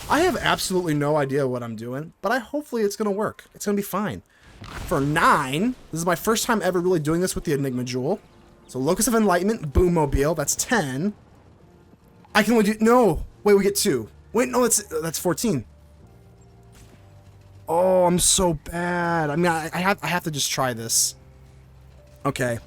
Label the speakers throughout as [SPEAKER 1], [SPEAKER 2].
[SPEAKER 1] I have absolutely no idea what I'm doing, but hopefully it's going to work. It's going to be fine. For 9, this is my first time ever really doing this with the Enigma Jewel. So Locus of Enlightenment, Boommobile, that's 10. I can only do, no, wait, we get 2. Wait, no, that's 14. Oh, I'm so bad. I mean, I have to just try this. Okay.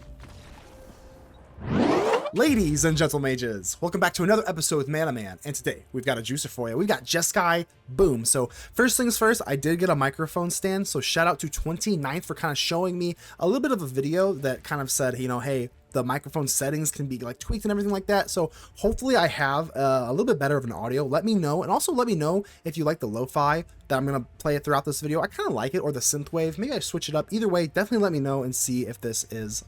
[SPEAKER 1] Ladies and gentlemages, welcome back to another episode with Manaman, and today we've got a juicer for you. We've got Jeskai Boom. So first things first, I did get a microphone stand, so shout out to 29th for kind of showing me a little bit of a video that kind of said, you know, hey, the microphone settings can be like tweaked and everything like that. So hopefully I have a little bit better of an audio. Let me know, and also let me know if you like the lo-fi that I'm gonna play it throughout this video. I kind of like it, or the synthwave. Maybe I switch it up. Either way, definitely let me know and see if this is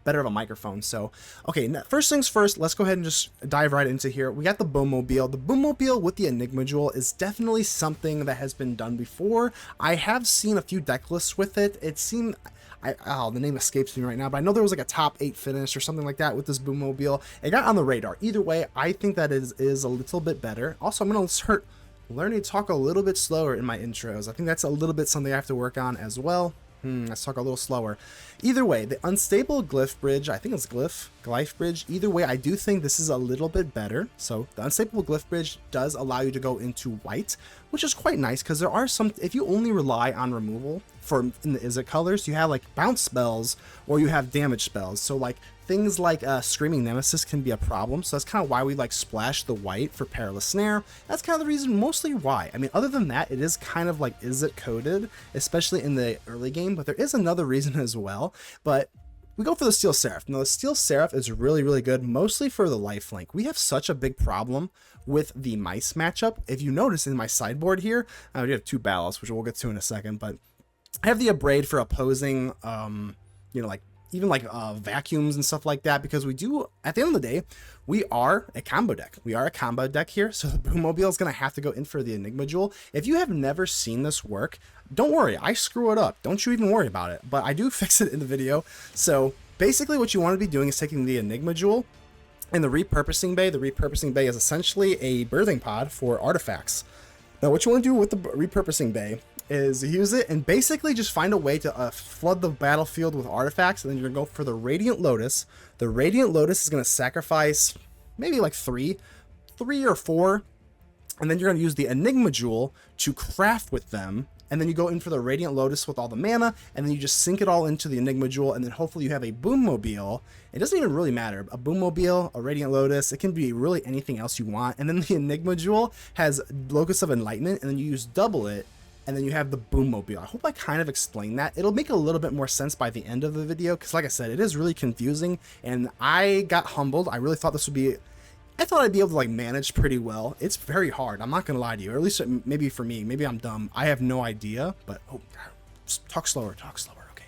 [SPEAKER 1] better of a microphone. So okay, first things first, let's go ahead and just dive right into here. We got the Boommobile. The Boommobile with the Enigma Jewel is definitely something that has been done before. I have seen a few deck lists with it. It seemed, the name escapes me right now, but I know there was like a top 8 finish or something like that with this Boommobile. It got on the radar. Either way, I think that is a little bit better. Also, I'm going to start learning to talk a little bit slower in my intros. I think that's a little bit something I have to work on as well. Let's talk a little slower. Either way, the Unstable Glyphbridge, I think it's Glyphbridge. Either way, I do think this is a little bit better. So the Unstable Glyphbridge does allow you to go into white, which is quite nice because there are some, if you only rely on removal for in the Izzet colors, you have like bounce spells or you have damage spells. So like things like Screaming Nemesis can be a problem, so that's kind of why we like splash the white for Perilous Snare. That's kind of the reason, mostly why. I mean, other than that, it is kind of like Izzet coded, especially in the early game, but there is another reason as well. But we go for the Steel Seraph. Now the Steel Seraph is really, really good, mostly for the lifelink. We have such a big problem with the mice matchup. If you notice in my sideboard here, we have 2 battles, which we'll get to in a second, but I have the Abrade for opposing, you know, like even like vacuums and stuff like that, because we do, at the end of the day, we are a combo deck. We are a combo deck here, so the Boommobile is going to have to go in for the Enigma Jewel. If you have never seen this work, don't worry, I screw it up. Don't you even worry about it, but I do fix it in the video. So basically what you want to be doing is taking the Enigma Jewel and the Repurposing Bay. The Repurposing Bay is essentially a birthing pod for artifacts. Now what you want to do with the Repurposing Bay is use it and basically just find a way to flood the battlefield with artifacts, and then you're gonna go for the Radiant Lotus. The Radiant Lotus is gonna sacrifice maybe like 3 or 4, and then you're gonna use the Enigma Jewel to craft with them, and then you go in for the Radiant Lotus with all the mana, and then you just sink it all into the Enigma Jewel, and then hopefully you have a Boommobile. It doesn't even really matter. A Boommobile, a Radiant Lotus, it can be really anything else you want, and then the Enigma Jewel has Locus of Enlightenment, and then you use double it, and then you have the Boommobile. I hope I kind of explained that. It'll make a little bit more sense by the end of the video, because like I said, it is really confusing, and I got humbled. I really thought this would be, I thought I'd be able to like manage pretty well. It's very hard, I'm not gonna lie to you, or at least maybe for me, maybe I'm dumb. I have no idea, but oh, talk slower, okay.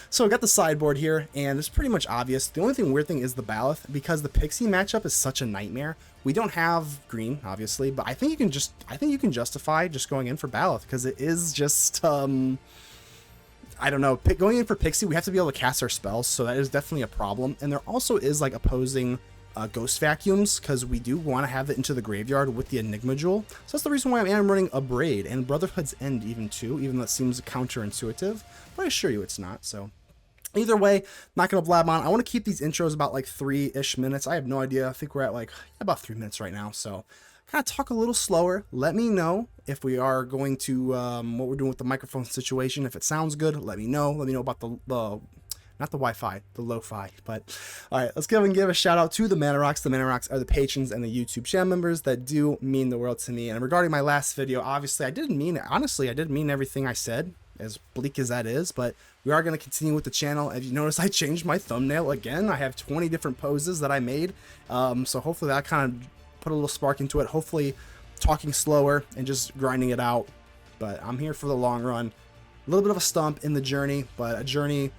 [SPEAKER 1] So I got the sideboard here, and it's pretty much obvious. The only weird thing is the Baloth, because the Pixie matchup is such a nightmare. We don't have green, obviously, but I think you can justify just going in for Baloth, because it is just, I don't know, going in for Pixie, we have to be able to cast our spells, so that is definitely a problem. And there also is like opposing ghost vacuums, because we do want to have it into the graveyard with the Enigma Jewel. So that's the reason why I am running Abrade and Brotherhood's End even too, even though it seems counterintuitive, but I assure you it's not. So either way, not gonna blab on. I want to keep these intros about like 3-ish minutes. I have no idea. I think we're at like about 3 minutes right now. So kind of talk a little slower. Let me know if we are going to what we're doing with the microphone situation. If it sounds good, let me know. Let me know about the not the Wi-Fi, the lo-fi. But all right, let's go and give a shout out to the Mana Rocks. The Mana Rocks are the patrons and the YouTube channel members that do mean the world to me. And regarding my last video, obviously I didn't mean it. Honestly, I didn't mean everything I said, as bleak as that is, but we are going to continue with the channel. As you notice, I changed my thumbnail again. I have 20 different poses that I made, so hopefully that kind of put a little spark into it. Hopefully talking slower and just grinding it out, but I'm here for the long run. A little bit of a stump in the journey, but a journey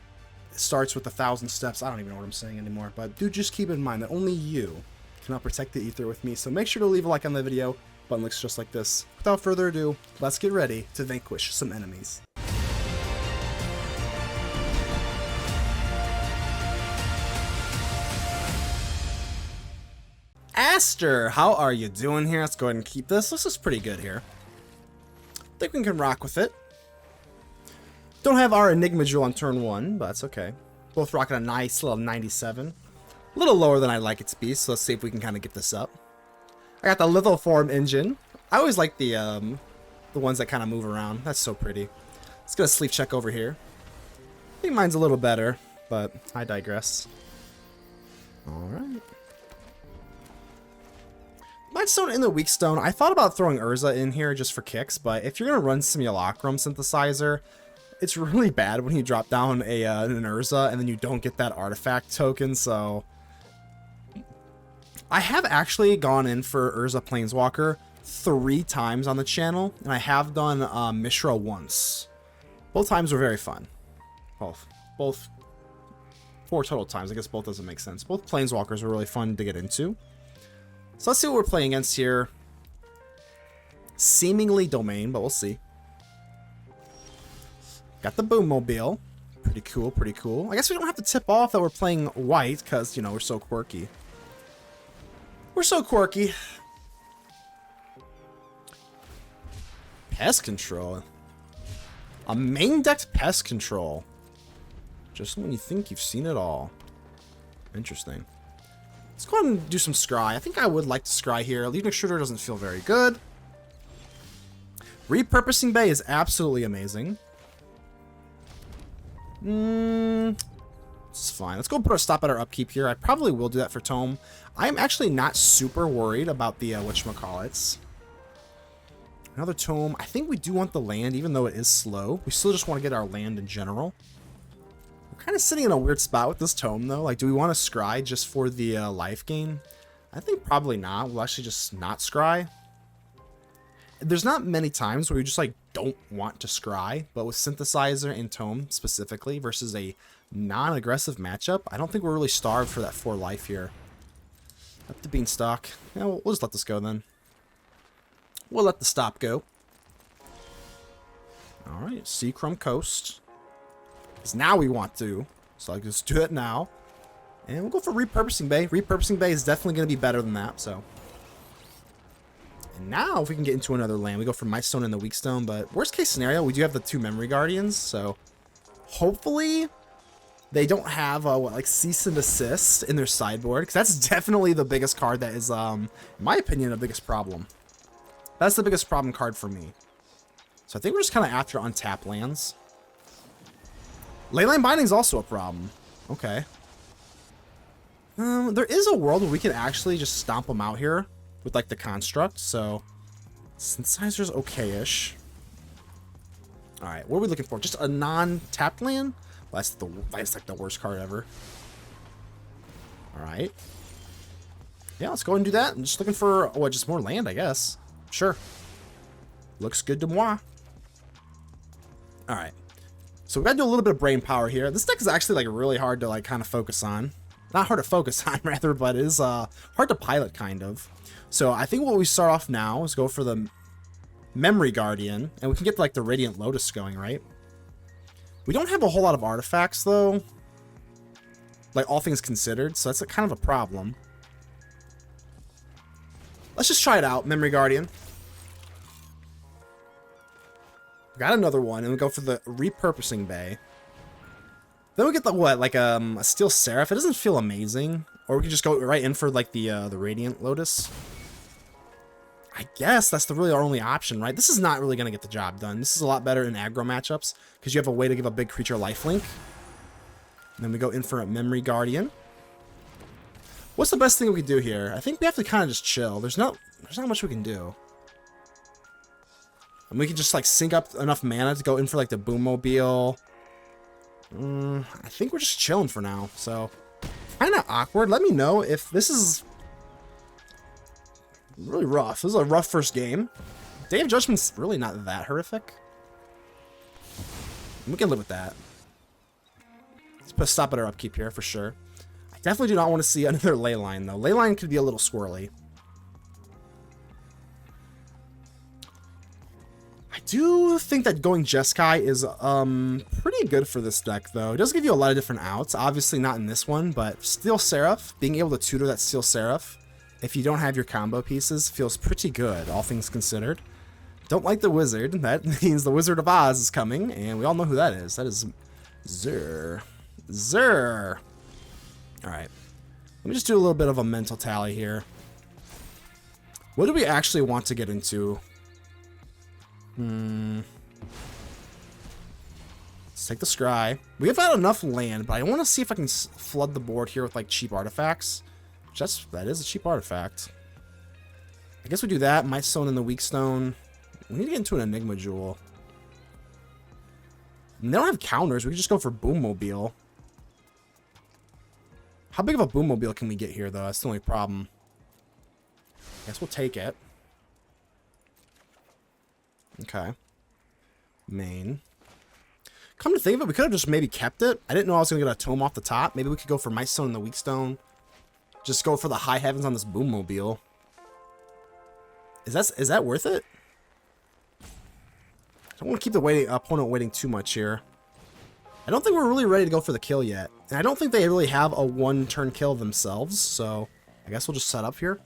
[SPEAKER 1] starts with 1,000 steps. I don't even know what I'm saying anymore, but do just keep in mind that only you cannot protect the ether with me, so make sure to leave a like on the video. Button looks just like this. Without further ado, let's get ready to vanquish some enemies. Master, how are you doing here? Let's go ahead and keep this. This is pretty good here. I think we can rock with it. Don't have our Enigma Jewel on turn 1, but that's okay. Both rocking a nice little 97. A little lower than I'd like it to be, so let's see if we can kind of get this up. I got the Lithoform engine. I always like the ones that kind of move around. That's so pretty. Let's get a sleep check over here. I think mine's a little better, but I digress. Alright. Mightstone and the Weakstone. I thought about throwing Urza in here just for kicks, but if you're going to run Simulacrum Synthesizer, it's really bad when you drop down an Urza and then you don't get that artifact token, so... I have actually gone in for Urza Planeswalker 3 times on the channel, and I have done Mishra once. Both times were very fun. Both 4 total times. I guess both doesn't make sense. Both Planeswalkers were really fun to get into. So let's see what we're playing against here. Seemingly Domain, but we'll see. Got the Boommobile. Pretty cool, pretty cool. I guess we don't have to tip off that we're playing white, because, you know, we're so quirky. We're so quirky. Pest Control. A main decked Pest Control. Just when you think you've seen it all. Interesting. Let's go ahead and do some scry. I think I would like to scry here. Legion Extruder doesn't feel very good. Repurposing Bay is absolutely amazing. It's fine. Let's go put a stop at our upkeep here. I probably will do that for Tome. I'm actually not super worried about the whatchamacallits. Another Tome. I think we do want the land, even though it is slow. We still just want to get our land in general. We're kind of sitting in a weird spot with this Tome, though. Like, do we want to scry just for the life gain? I think probably not. We'll actually just not scry. There's not many times where we just, like, don't want to scry, but with Synthesizer and Tome specifically versus a non-aggressive matchup, I don't think we're really starved for that 4 life here. Up the Beanstalk. Yeah, we'll just let this go then. We'll let the stop go. Alright, Seachrome Coast. Because now we want to. So I'll just do it now. And we'll go for Repurposing Bay. Repurposing Bay is definitely going to be better than that, so. And now, if we can get into another land, we go for Mightstone and the Weakstone. But worst case scenario, we do have the 2 Memory Guardians, so hopefully they don't have like Cease and Desist in their sideboard, because that's definitely the biggest card that is, in my opinion, the biggest problem. That's the biggest problem card for me. So I think we're just kind of after untapped lands. Leyline Binding is also a problem. Okay. There is a world where we can actually just stomp them out here with like the construct, so Synthesizer's okay-ish. Alright, what are we looking for? Just a non-tapped land? Well, that's like the worst card ever. Alright. Yeah, let's go and do that. I'm just looking for, what, just more land, I guess. Sure. Looks good to moi. Alright. So we gotta do a little bit of brain power here. This deck is actually like really hard to like kind of focus on. Not hard to focus on, rather, but it is hard to pilot, kind of. So I think what we start off now is go for the Memory Guardian, and we can get like the Radiant Lotus going, right? We don't have a whole lot of artifacts, though, like all things considered, so that's kind of a problem. Let's just try it out, Memory Guardian. Got another one, and we go for the Repurposing Bay. Then we get the what, like a Steel Seraph. It doesn't feel amazing, or we can just go right in for like the Radiant Lotus. I guess that's really our only option, right? This is not really gonna get the job done. This is a lot better in aggro matchups because you have a way to give a big creature lifelink. And then we go in for a Memory Guardian. What's the best thing we can do here? I think we have to kind of just chill. There's not much we can do. And we can just like sync up enough mana to go in for like the Boommobile. I think we're just chilling for now, so kind of awkward. Let me know if this is really rough. This is a rough first game. Day of Judgment's really not that horrific. We can live with that. Let's put a stop at our upkeep here for sure. I definitely do not want to see another Leyline though. Leyline could be a little squirrely. I do think that going Jeskai is pretty good for this deck, though. It does give you a lot of different outs. Obviously not in this one, but Steel Seraph, being able to tutor that Steel Seraph if you don't have your combo pieces, feels pretty good, all things considered. Don't like the wizard. That means the Wizard of Oz is coming, and we all know who that is. That is Zur. Zur. All right. Let me just do a little bit of a mental tally here. What do we actually want to get into? Let's take the scry. We have had enough land, but I want to see if I can flood the board here with like cheap artifacts. That is a cheap artifact. I guess we do that. Mightstone and the Weakstone. We need to get into an Enigma Jewel. And they don't have counters. We can just go for Boommobile. How big of a Boommobile can we get here, though? That's the only problem. I guess we'll take it. Okay. Main. Come to think of it, we could have just maybe kept it. I didn't know I was going to get a tome off the top. Maybe we could go for Mightstone and the Weakstone. Just go for the high heavens on this Boommobile. Is that worth it? I don't want to keep the opponent waiting too much here. I don't think we're really ready to go for the kill yet. And I don't think they really have a one-turn kill themselves, so I guess we'll just set up here.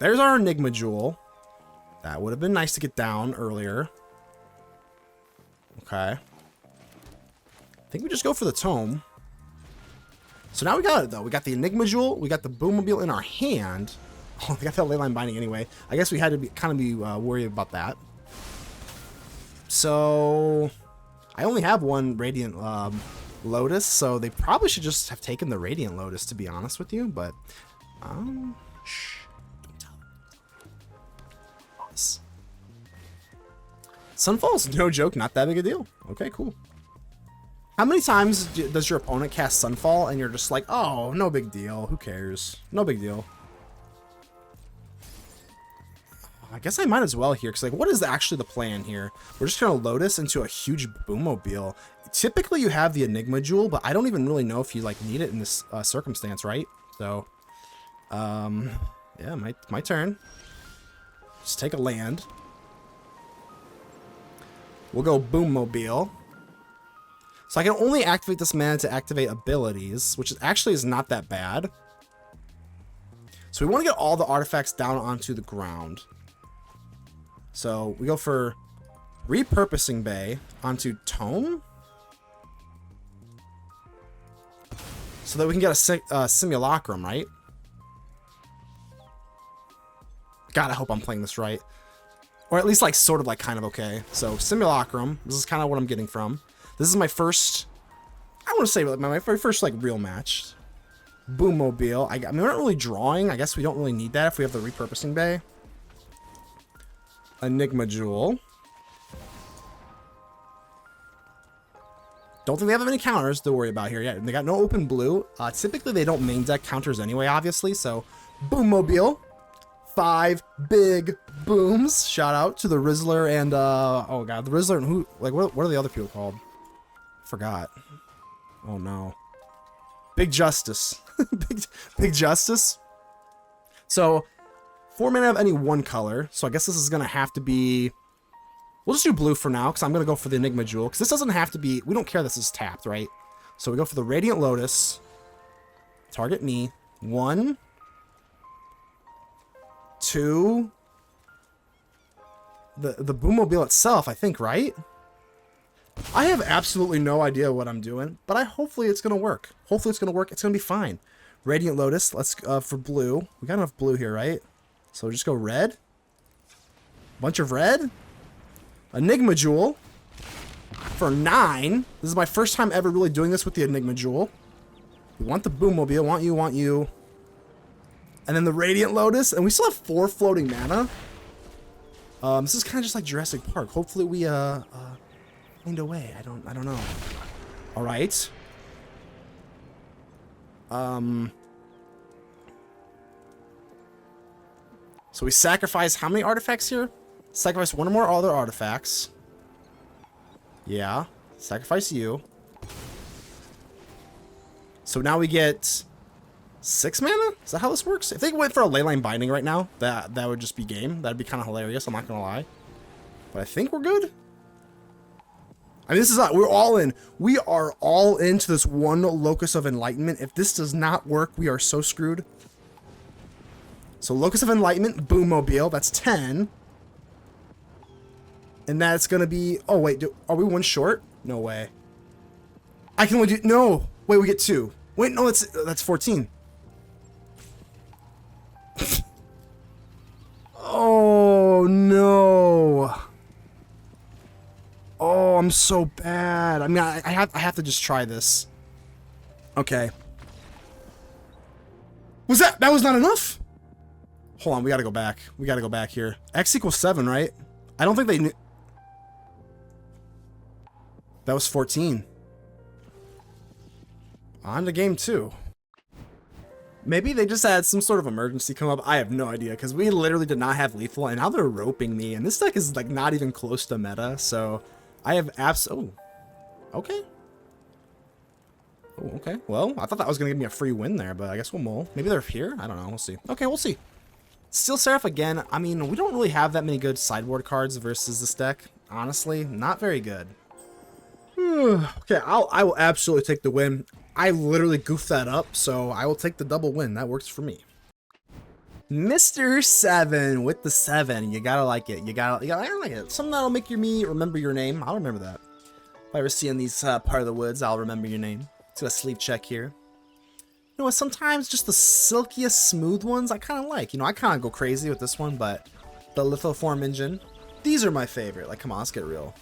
[SPEAKER 1] There's our Enigma Jewel. That would have been nice to get down earlier. Okay. I think we just go for the tome. So now we got it, though. We got the Enigma Jewel. We got the Boommobile in our hand. Oh, we got that leyline binding anyway. I guess we had to kind of be worried about that. So I only have one Radiant Lotus, so they probably should just have taken the Radiant Lotus, to be honest with you. But shh, don't tell them. Sunfall's no joke, not that big a deal. Okay, cool. How many times does your opponent cast Sunfall and you're just like, oh, no big deal, who cares? No big deal. I guess I might as well here, because like, what is actually the plan here? We're just going to Lotus into a huge Boommobile. Typically, you have the Enigma Jewel, but I don't even really know if you like need it in this circumstance, right? So, yeah, my turn. Just take a land. We'll go Boommobile. So I can only activate this mana to activate abilities, which actually is not that bad. So we want to get all the artifacts down onto the ground. So we go for Repurposing Bay onto Tome. So that we can get a Simulacrum, right? God, I hope I'm playing this right. Or at least like sort of like kind of okay. So Simulacrum, this is kind of what I'm getting from. This is my first, I want to say like my very first like real match. Boommobile. I mean, we're not really drawing. I guess we don't really need that if we have the Repurposing Bay. Enigma Jewel. Don't think they have any counters to worry about here yet. They got no open blue. Typically, they don't main deck counters anyway, obviously. So, Boommobile. 5 big booms. Shout out to the Rizzler and, oh god, the Rizzler and who, like, what are the other people called? Forgot. Oh no. Big Justice. Big Justice. So, 4 mana of any one color. So I guess this is going to have to be... We'll just do blue for now, because I'm going to go for the Enigma Jewel. Because this doesn't have to be... We don't care this is tapped, right? So we go for the Radiant Lotus. Target me. 1. 2. The Boommobile itself, I think, right? I have absolutely no idea what I'm doing, but hopefully it's going to work. Hopefully it's going to work. It's going to be fine. Radiant Lotus, let's for blue. We got enough blue here, right? So just go red. Bunch of red. Enigma Jewel. For 9. This is my first time ever really doing this with the Enigma Jewel. We want the Boommobile. Want you. And then the Radiant Lotus. And we still have 4 floating mana. This is kind of just like Jurassic Park. Hopefully we find a way. I don't know. Alright. So we sacrifice how many artifacts here? Sacrifice 1 or more other artifacts. Yeah. Sacrifice you. So now we get 6 mana? Is that how this works? If they went for a leyline binding right now, that would just be game. That'd be kind of hilarious, I'm not gonna lie. But I think we're good. I mean, this is not, we're all in. We are all into this one Locus of Enlightenment. If this does not work, we are so screwed. So Locus of Enlightenment, Boommobile, that's 10. And that's going to be, oh wait, are we one short? No way. I can only do, no. Wait, we get 2. Wait, no, that's 14. Oh no. Oh, I'm so bad. I mean, I have to just try this. Okay. That was not enough? Hold on, we gotta go back. We gotta go back here. X equals 7, right? I don't think they knew. That was 14. On to game 2. Maybe they just had some sort of emergency come up. I have no idea, because we literally did not have lethal, and now they're roping me, and this deck is like not even close to meta, so I have oh, okay. Oh, okay. Well, I thought that was gonna give me a free win there, but I guess we'll mull. Maybe they're here? I don't know. We'll see. Okay, we'll see. Steel Seraph again. I mean, we don't really have that many good sideboard cards versus this deck. Honestly, not very good. Okay, I will absolutely take the win. I literally goofed that up, so I will take the double win. That works for me. Mr. 7 with the 7. You gotta like it. You gotta like it. Something that'll make me remember your name. I'll remember that. If I ever see in these part of the woods, I'll remember your name. Let's do a sleep check here. You know what? Sometimes just the silkiest, smooth ones I kind of like. You know, I kind of go crazy with this one, but the Lithoform engine, these are my favorite. Like, come on, let's get real.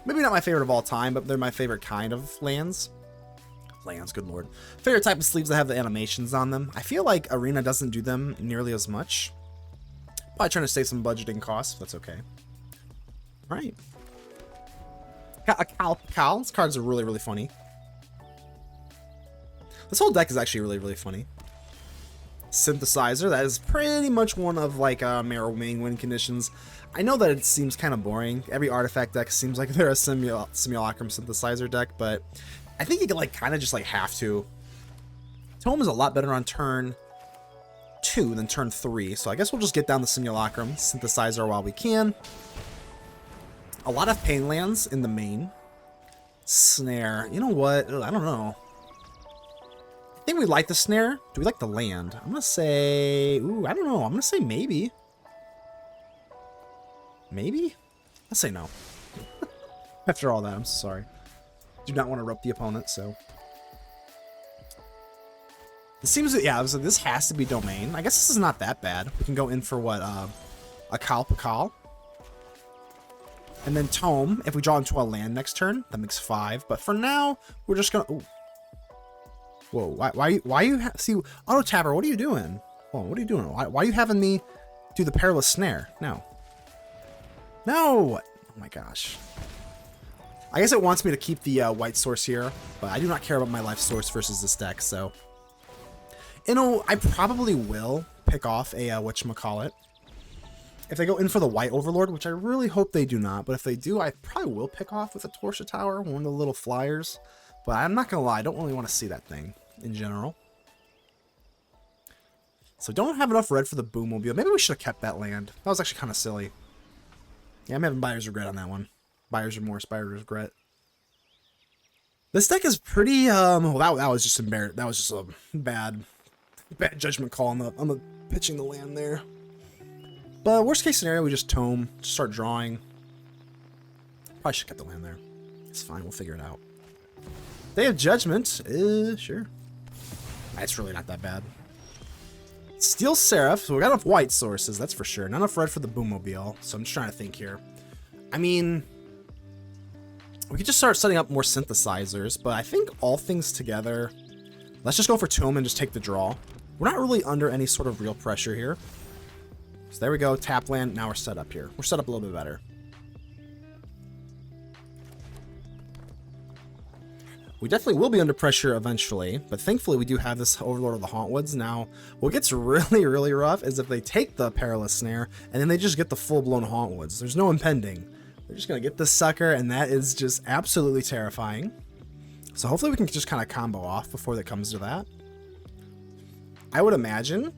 [SPEAKER 1] Maybe not my favorite of all time, but they're my favorite kind of lands. Lands, good lord. Favorite type of sleeves that have the animations on them. I feel like Arena doesn't do them nearly as much. Probably trying to save some budgeting costs. That's okay. All right. Pakal. This card's are really, really funny. This whole deck is actually really, really funny. Synthesizer. That is pretty much one of like Marrow main win conditions. I know that it seems kind of boring. Every artifact deck seems like they're a Simulacrum Synthesizer deck, but I think you can like kind of just like have to. Tome is a lot better on turn 2 than turn 3, so I guess we'll just get down the Simulacrum Synthesizer while we can. A lot of pain lands in the main. Snare. You know what? I don't know. I think we like the Snare. Do we like the land? I'm gonna say, ooh, I don't know. I'm gonna say maybe. Maybe? I'll say no. After all that, I'm sorry. Do not want to rope the opponent, so. It seems that, yeah, this has to be domain. I guess this is not that bad. We can go in for what, Akal, Pakal. And then Tome, if we draw into a land next turn, that makes 5. But for now, we're just gonna, ooh. Whoa, why you see, Auto Tapper, what are you doing? Oh, what are you doing? Why are you having me do the Perilous Snare? No. No! Oh my gosh. I guess it wants me to keep the white source here, but I do not care about my life source versus this deck, so. You know, I probably will pick off a, whatchamacallit. If they go in for the white overlord, which I really hope they do not, but if they do, I probably will pick off with a Torsia Tower, one of the little flyers. But I'm not gonna lie, I don't really want to see that thing in general. So don't have enough red for the Boommobile. Maybe we should have kept that land. That was actually kind of silly. Yeah, I'm having buyer's regret on that one. Buyer's remorse, buyer's regret. This deck is pretty, well, that was just embarrassing. That was just a bad judgment call on the pitching the land there. But worst case scenario, we just tome, just start drawing. Probably should have kept the land there. It's fine, we'll figure it out. Day of Judgment, sure. It's really not that bad. Steel Seraph, so we got enough white sources, that's for sure. Not enough red for the Boommobile, so I'm just trying to think here. I mean, we could just start setting up more synthesizers, but I think all things together, let's just go for Tome and just take the draw. We're not really under any sort of real pressure here. So there we go, tap land, now we're set up here. We're set up a little bit better. We definitely will be under pressure eventually, but thankfully we do have this Overlord of the Hauntwoods. Now, what gets really, really rough is if they take the Perilous Snare, and then they just get the full-blown Hauntwoods. There's no impending. They're just going to get this sucker, and that is just absolutely terrifying. So hopefully we can just kind of combo off before that comes to that. I would imagine.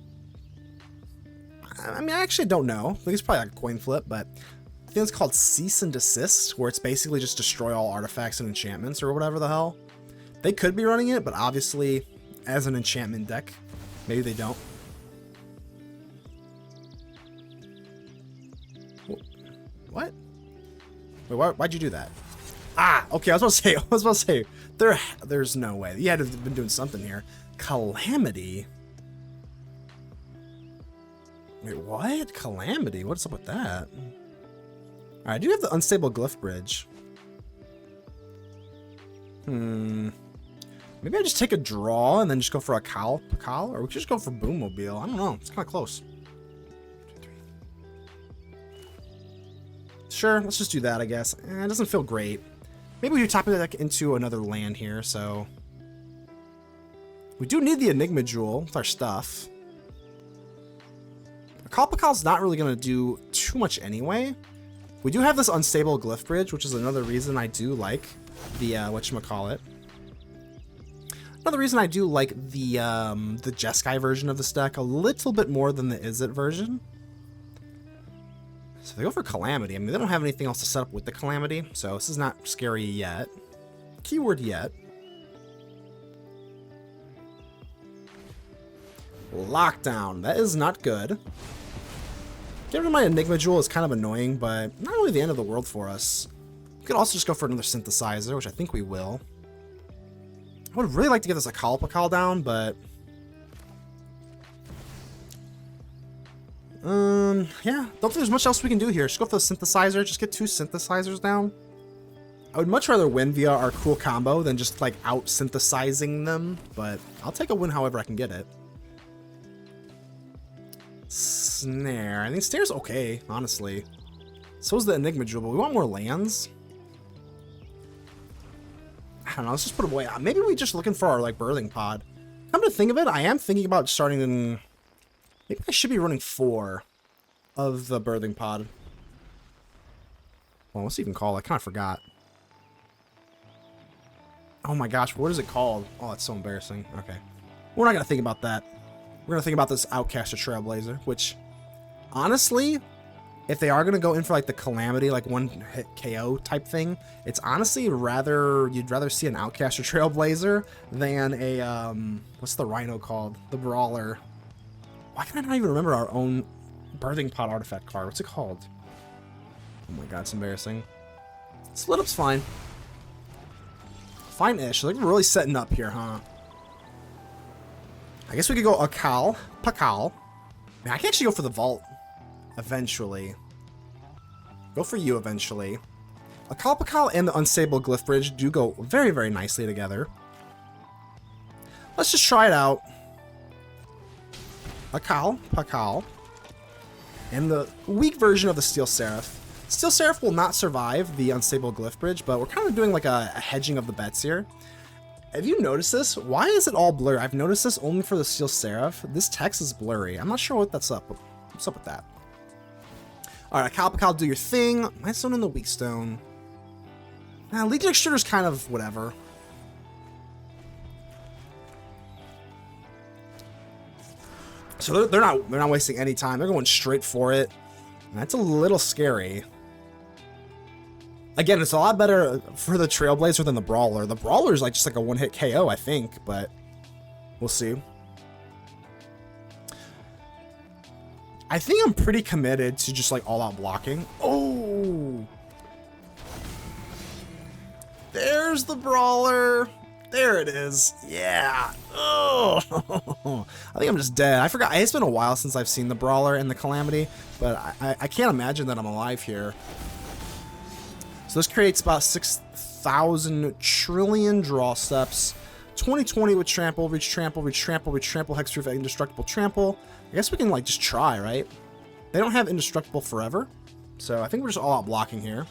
[SPEAKER 1] I mean, I actually don't know. I think it's probably like a coin flip, but think it's called Cease and Desist, where it's basically just destroy all artifacts and enchantments or whatever the hell. They could be running it, but obviously as an enchantment deck, maybe they don't. What? Wait, why'd you do that? Ah, okay, I was about to say, there's no way. You had to have been doing something here. Calamity? Wait, what? Calamity? What's up with that? Alright, I do have the Unstable Glyphbridge. Maybe I just take a draw and then just go for Akal, Pakal, or we could just go for Boommobile. I don't know. It's kind of close. 2, 3. Sure, let's just do that, I guess. It doesn't feel great. Maybe we do top of the deck into another land here, so... We do need the Enigma Jewel with our stuff. Akal Pakal's not really going to do too much anyway. We do have this Unstable Glyphbridge, which is another reason I do like the, whatchamacallit. Another reason I do like the Jeskai version of this deck a little bit more than the Izzet version. So they go for Calamity. I mean, they don't have anything else to set up with the Calamity, so this is not scary yet. Keyword yet. Lockdown. That is not good. Getting rid of my Enigma Jewel is kind of annoying, but not really the end of the world for us. We could also just go for another Synthesizer, which I think we will. I would really like to get this Akal Pakal down, but... yeah, don't think there's much else we can do here. Just go for the Synthesizer, just get 2 Synthesizers down. I would much rather win via our cool combo than just, like, out-synthesizing them, but I'll take a win however I can get it. Snare. I think Snare's okay, honestly. So is the Enigma Jewel, but we want more lands. I don't know, let's just put them away. Maybe we're just looking for our, like, birthing pod. Come to think of it, I am thinking about starting in... Maybe I should be running 4 of the birthing pod. Well, what's it even called? I kind of forgot. Oh my gosh, what is it called? Oh, that's so embarrassing. Okay. We're not going to think about that. We're going to think about this Outcaster Trailblazer, which, honestly, if they are going to go in for, like, the Calamity, like, one-hit KO type thing, it's honestly you'd rather see an Outcaster Trailblazer than a, what's the Rhino called? The Brawler. Why can I not even remember our own birthing pod artifact card? What's it called? Oh my god, it's embarrassing. Split up's fine. Fine-ish. Like, we're really setting up here, huh? I guess we could go Akal, Pakal. Man, I can actually go for the Vault eventually. Go for you eventually. Akal Pakal and the Unstable Glyphbridge do go very, very nicely together. Let's just try it out. Akal, Pakal, and the weak version of the Steel Seraph. Steel Seraph will not survive the Unstable Glyphbridge, but we're kind of doing like a hedging of the bets here. Have you noticed this? Why is it all blurry? I've noticed this only for the Steel Seraph. This text is blurry. I'm not sure what that's up. What's up with that? Alright, Akal Pakal, do your thing. Mightstone and the Weakstone. Nah, Legion Extruder's kind of whatever. So they're not wasting any time. They're going straight for it. And that's a little scary. Again, it's a lot better for the Trailblazer than the Brawler. The Brawler's like just like a one-hit KO, I think, but we'll see. I think I'm pretty committed to just like all-out blocking. Oh! There's the Brawler. There it is. Yeah. Oh, I think I'm just dead. I forgot. It's been a while since I've seen the Brawler and the Calamity, but I can't imagine that I'm alive here. So this creates about 6,000 trillion draw steps. 2020 with trample, reach trample, reach trample, reach trample, hexproof, indestructible trample. I guess we can like just try, right? They don't have indestructible forever, so I think we're just all out blocking here.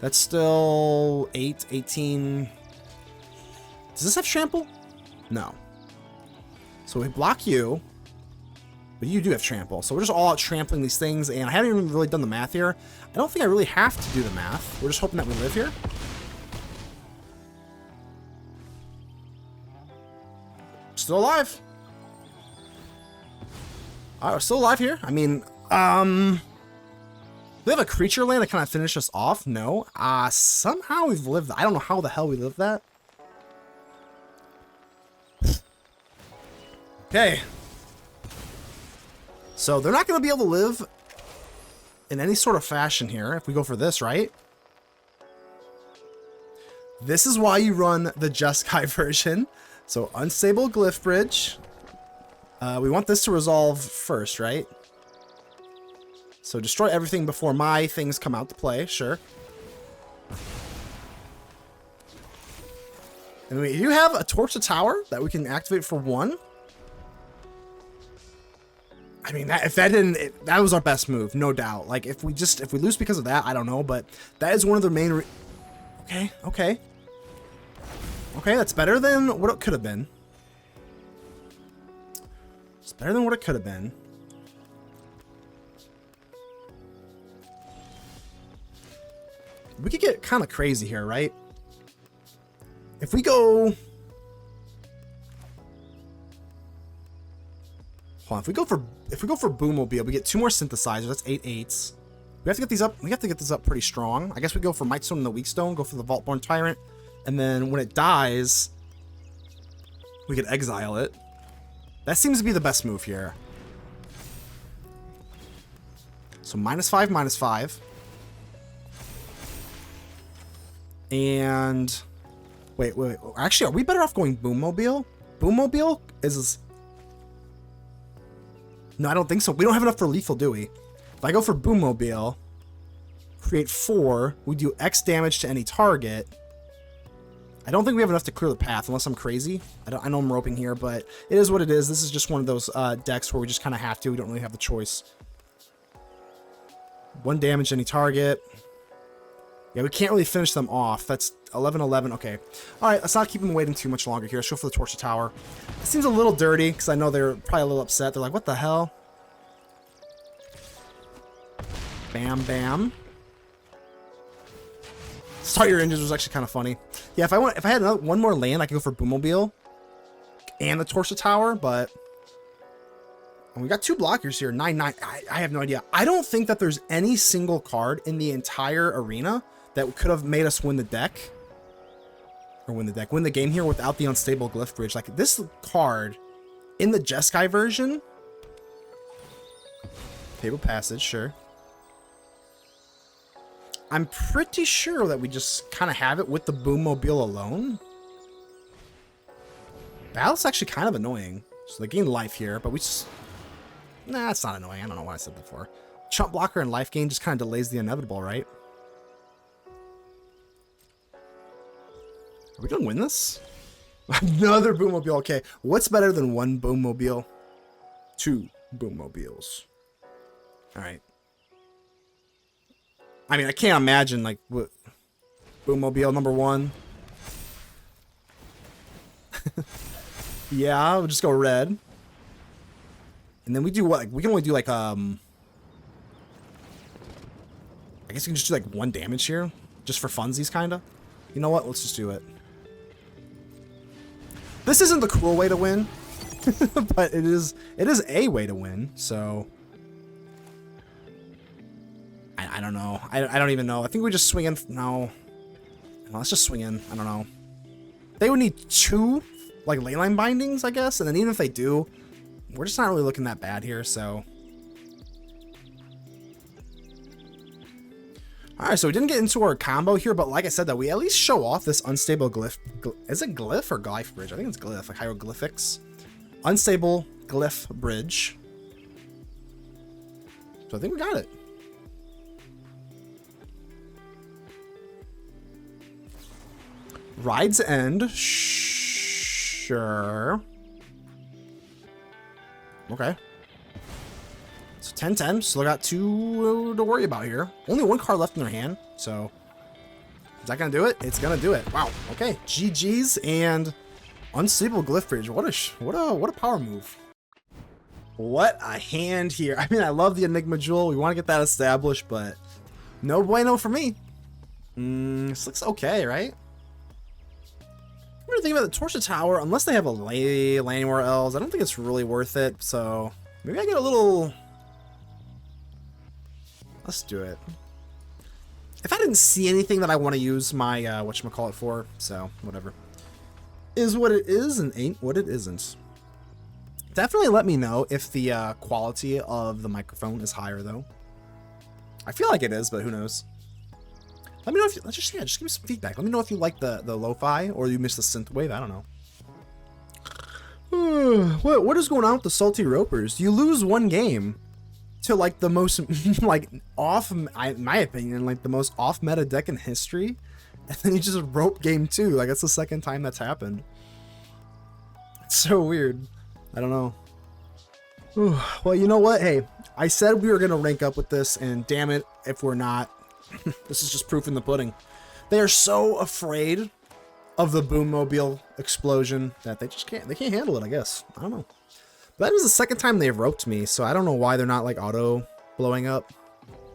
[SPEAKER 1] That's still 8, 18. Does this have trample? No. So we block you, but you do have trample. So we're just all out trampling these things, and I haven't even really done the math here. I don't think I really have to do the math. We're just hoping that we live here. Still alive. All right, we're still alive here. I mean, we have a creature land to kind of finish us off? No. Somehow we've lived. I don't know how the hell we lived that. Okay. So they're not going to be able to live in any sort of fashion here if we go for this, right? This is why you run the Jeskai version. So Unstable Glyphbridge. We want this to resolve first, right? So destroy everything before my things come out to play, sure. And we do have a Torch to Tower that we can activate for 1. I mean, if that didn't, that was our best move, no doubt. Like, if we lose because of that, I don't know, but that is one of the main okay, okay. Okay, that's better than what it could have been. It's better than what it could have been. We could get kind of crazy here, right? If we go... Hold on, if we go for Boommobile, we get 2 more synthesizers. That's 8 8s. We have to get these up. We have to get this up pretty strong. I guess we go for Mightstone and the Weakstone. Go for the Vaultborn Tyrant, and then when it dies, we could exile it. That seems to be the best move here. So -5, -5, and wait. Actually, are we better off going Boommobile? Boommobile is. No, I don't think so. We don't have enough for lethal, do we? If I go for Boommobile, create 4, we do X damage to any target. I don't think we have enough to clear the path, unless I'm crazy. I know I'm roping here, but it is what it is. This is just one of those decks where we just kind of have to. We don't really have the choice. 1 damage to any target. Yeah, we can't really finish them off. That's 11-11. Okay. All right, let's not keep them waiting too much longer here. Let's go for the Torch to Tower. It seems a little dirty because I know they're probably a little upset. They're like, what the hell? Bam, bam. Start your engines was actually kind of funny. Yeah, if I had one more land, I could go for Boommobile and the Torch to Tower, but we got 2 blockers here. 9-9. I have no idea. I don't think that there's any single card in the entire arena that could have made us win the deck. Or win the game here without the Unstable Glyphbridge. Like, this card in the Jeskai version. Table Passage, sure. I'm pretty sure that we just kind of have it with the Boommobile alone. That's actually kind of annoying. So they gain life here, but we just... Nah, it's not annoying. I don't know why I said that before. Chump blocker and life gain just kind of delays the inevitable, right? Are we gonna win this? Another Boommobile. Okay, what's better than 1 Boommobile? 2 Boommobiles. All right. I mean, I can't imagine like what Boommobile number 1. Yeah, we'll just go red. And then we do what? Like, we can only do like I guess we can just do like 1 damage here, just for funsies, kinda. You know what? Let's just do it. This isn't the cool way to win, but it is a way to win. So I don't know. I don't even know. I think we just swing in. No, let's just swing in. I don't know. They would need 2 like leyline bindings, I guess, and then even if they do, we're just not really looking that bad here. So. Alright, so we didn't get into our combo here, but like I said, that we at least show off this Unstable Glyph... Is it Glyph or Glyphbridge? I think it's Glyph, like hieroglyphics. Unstable Glyphbridge. So I think we got it. Ride's End. Sure. Okay. So 10-10, still got 2 to worry about here. Only 1 card left in their hand, so is that gonna do it? It's gonna do it. Wow. Okay. GG's and Unstable Glyphbridge. What a power move. What a hand here. I mean, I love the Enigma Jewel. We want to get that established, but no bueno for me. This looks okay, right? I'm really thinking about the Torch to Tower. Unless they have a land anywhere else, I don't think it's really worth it. So maybe I get a little. Let's do it. If I didn't see anything that I want to use my whatchamacallit for, so whatever. Is what it is and ain't what it isn't. Definitely let me know if the quality of the microphone is higher though. I feel like it is, but who knows? Let me know if you, just give me some feedback. Let me know if you like the lo-fi or you miss the synth wave. I don't know. What is going on with the Salty Ropers? You lose one game to like the most like off, in my opinion, like the most off meta deck in history, and then you just rope game 2. Like that's the second time that's happened. It's so weird. I don't know. Well, you know what? Hey, I said we were gonna rank up with this, and damn it, if we're not, this is just proof in the pudding. They are so afraid of the Boommobile explosion that they just can't. They can't handle it. I guess. I don't know. But that was the second time they've roped me, so I don't know why they're not like auto blowing up.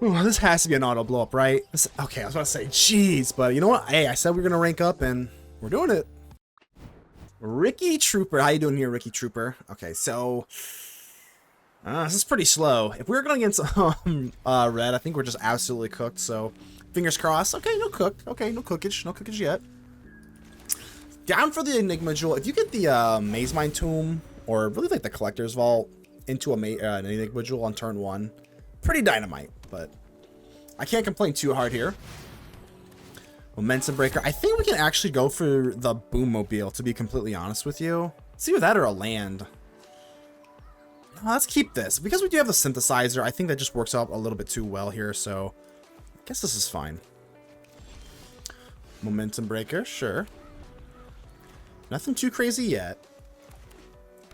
[SPEAKER 1] Ooh, this has to be an auto blow up, right? Okay, I was about to say, jeez, but you know what? Hey, I said we were gonna rank up, and we're doing it. Ricky Trooper, how you doing here, Ricky Trooper? Okay, so this is pretty slow. If we were going against red, I think we're just absolutely cooked. So fingers crossed. Okay, no cook. Okay, no cookage yet. Down for the Enigma Jewel. If you get the Mazemind Tome or really like the Collector's Vault into an Enigma Jewel on turn 1, pretty dynamite. But I can't complain too hard here. Momentum Breaker. I think we can actually go for the Boommobile, to be completely honest with you. Let's see with that or a land. No, let's keep this. Because we do have the Synthesizer, I think that just works out a little bit too well here, so I guess this is fine. Momentum Breaker, sure. Nothing too crazy yet.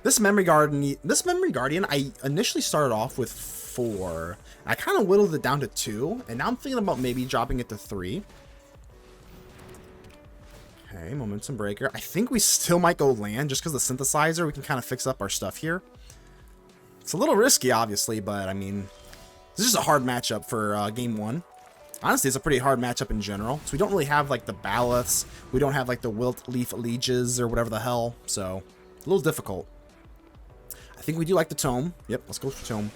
[SPEAKER 1] This Memory Guardian, I initially started off with 4. I kind of whittled it down to 2, and now I'm thinking about maybe dropping it to 3. Okay, Momentum Breaker. I think we still might go land just because the Synthesizer, we can kind of fix up our stuff here. It's a little risky, obviously, but I mean, this is a hard matchup for game 1. Honestly, it's a pretty hard matchup in general. So we don't really have like the Baloths. We don't have like the Wilt Leaf Lieges or whatever the hell. So a little difficult. I think we do like the Tome. Yep, let's go for Tome.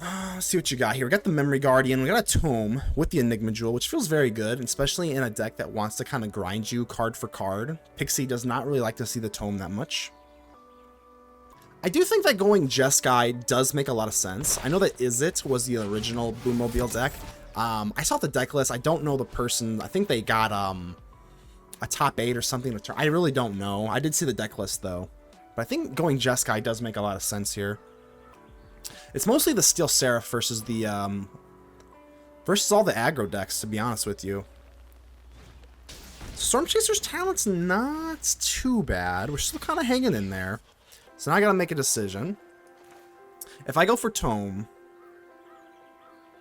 [SPEAKER 1] Let's see what you got here. We got the Memory Guardian. We got a Tome with the Enigma Jewel, which feels very good, especially in a deck that wants to kind of grind you card for card. Pixie does not really like to see the Tome that much. I do think that going Jeskai does make a lot of sense. I know that Izzet was the original Boommobile deck. I saw the deck list. I don't know the person. I think they got a top 8 or something. I really don't know. I did see the deck list though. But I think going Jeskai does make a lot of sense here. It's mostly the Steel Seraph versus the versus all the aggro decks, to be honest with you. Storm Chaser's talent's not too bad. We're still kind of hanging in there. So now I gotta make a decision. If I go for Tome,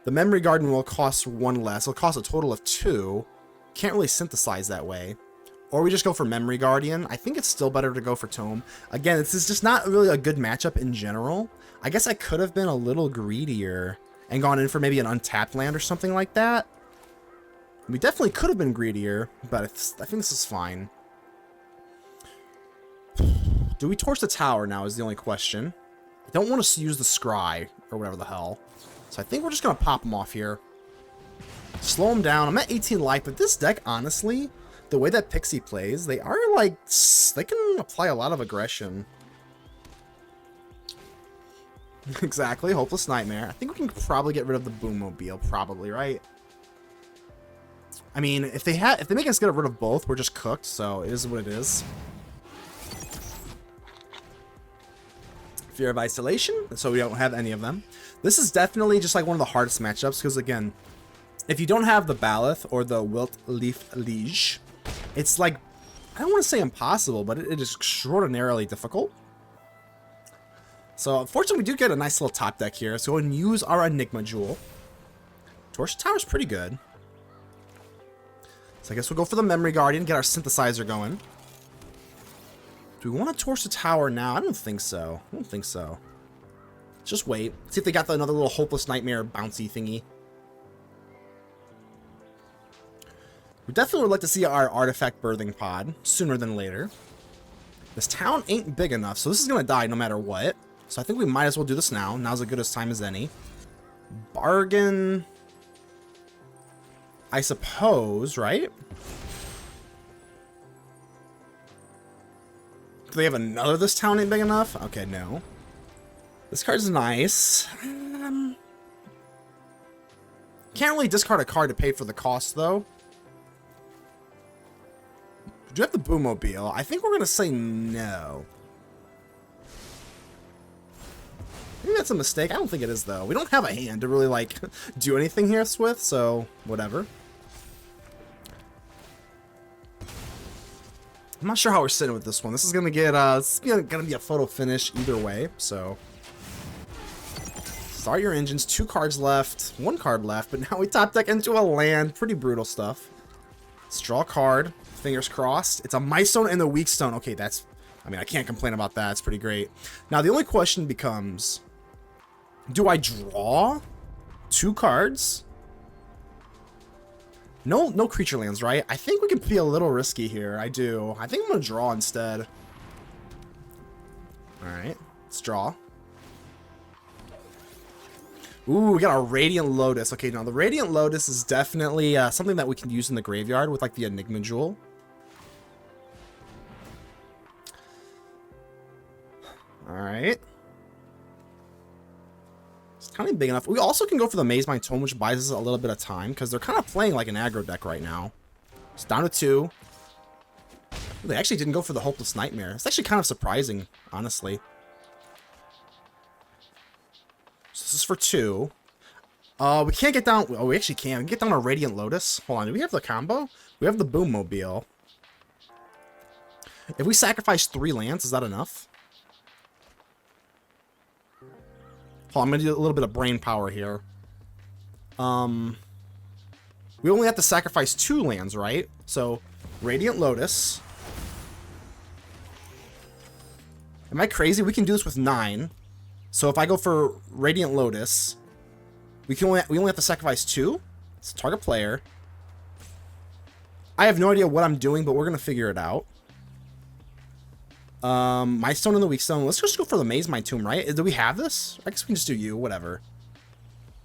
[SPEAKER 1] the Memory Garden will cost 1 less. It'll cost a total of 2. Can't really synthesize that way. Or we just go for Memory Guardian. I think it's still better to go for Tome. Again, it's just not really a good matchup in general. I guess I could have been a little greedier and gone in for maybe an untapped land or something like that. We definitely could have been greedier, but I think this is fine. Do we torch the tower now is the only question. I don't want to use the Scry or whatever the hell. So I think we're just going to pop them off here. Slow them down. I'm at 18 life, but this deck, honestly, the way that Pixie plays, they are like, they can apply a lot of aggression. Exactly, Hopeless Nightmare. I think we can probably get rid of the Boommobile, probably, right? I mean, if they make us get rid of both, we're just cooked, so it is what it is. Fear of Isolation, so we don't have any of them. This is definitely just like one of the hardest matchups, because again, if you don't have the Baloth or the Wilt Leaf Liege, it's like, I don't want to say impossible, but it is extraordinarily difficult. So unfortunately, we do get a nice little top deck here. So go ahead and use our Enigma Jewel. Torch Tower's pretty good. So I guess we'll go for the Memory Guardian, get our Synthesizer going. Do we want to torch the tower now? I don't think so. I don't think so. Just wait. See if they got another little Hopeless Nightmare bouncy thingy. We definitely would like to see our Artifact Birthing Pod sooner than later. This town ain't big enough, so this is going to die no matter what. So I think we might as well do this now. Now's as good a time as any. Bargain, I suppose, right? Do they have another this town ain't big enough? Okay, no. This card's nice. Can't really discard a card to pay for the cost, though. Do you have the Boommobile? I think we're going to say no. Maybe that's a mistake. I don't think it is, though. We don't have a hand to really, like, do anything here with, so whatever. I'm not sure how we're sitting with this one. This is going to get, it's going to be a photo finish either way, so. Start your engines. 2 cards left. 1 card left, but now we top deck into a land. Pretty brutal stuff. Let's draw a card. Fingers crossed. It's a Mightstone and the Weakstone. Okay, that's, I mean, I can't complain about that. It's pretty great. Now, the only question becomes, do I draw 2 cards? No creature lands, right? I think we can be a little risky here. I do. I think I'm going to draw instead. All right, let's draw. Ooh, we got a Radiant Lotus. Okay, now the Radiant Lotus is definitely something that we can use in the graveyard with like the Enigma Jewel. All right. It's kind of big enough. We also can go for the Mazemind Tome, which buys us a little bit of time because they're kind of playing like an aggro deck right now. It's down to 2. They actually didn't go for the Hopeless Nightmare. It's actually kind of surprising, honestly. So this is for 2. We can't get down. Oh, we actually can. We can get down a Radiant Lotus. Hold on. Do we have the combo? We have the Boommobile. If we sacrifice 3 lands, is that enough? Hold on, I'm going to do a little bit of brain power here. We only have to sacrifice 2 lands, right? So, Radiant Lotus. Am I crazy? We can do this with 9. So if I go for Radiant Lotus, we only have to sacrifice 2. It's target player. I have no idea what I'm doing, but we're going to figure it out. Mightstone and the Weakstone. Let's just go for the Mazemind Tome, right? Do we have this? I guess we can just do you, whatever.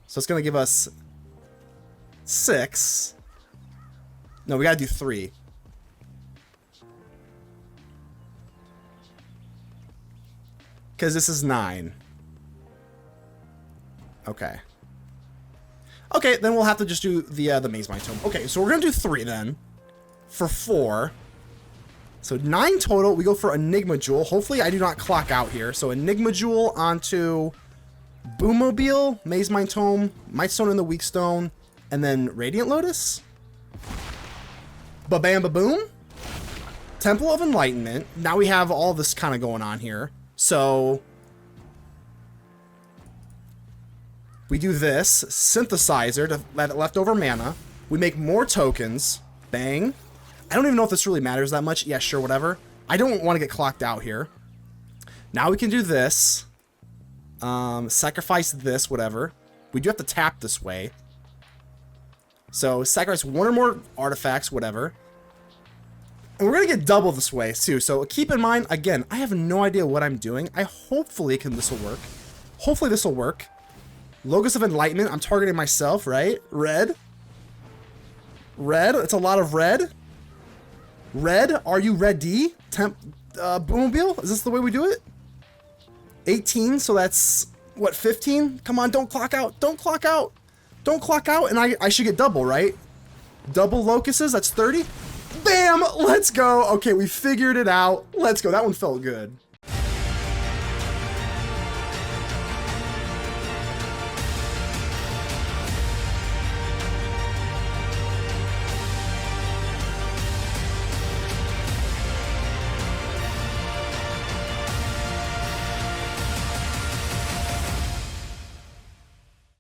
[SPEAKER 1] So it's going to give us 6. No, we got to do 3. Because this is 9. Okay. Okay, then we'll have to just do the Mazemind Tome. Okay, so we're going to do 3 then. For 4. So 9 total. We go for Enigma Jewel. Hopefully I do not clock out here. So Enigma Jewel onto Boommobile, Mazemind Tome, Mightstone and the Weakstone, and then Radiant Lotus. Ba-bam, ba-boom. Temple of Enlightenment. Now we have all this kind of going on here. So we do this. Synthesizer to let leftover mana. We make more tokens. Bang. I don't even know if this really matters that much. Yeah, sure, whatever. I don't want to get clocked out here. Now we can do this. Sacrifice this, whatever. We do have to tap this way. So sacrifice 1 or more artifacts, whatever. And we're going to get double this way, too. So keep in mind, again, I have no idea what I'm doing. Hopefully this will work. Hopefully this will work. Logos of Enlightenment. I'm targeting myself, right? Red. Red. It's a lot of red. Red, are you ready? Boommobile? Is this the way we do it? 18, so that's, what, 15? Come on, don't clock out. Don't clock out. Don't clock out, and I should get double, right? Double locuses, that's 30. Bam! Let's go. Okay, we figured it out. Let's go. That one felt good.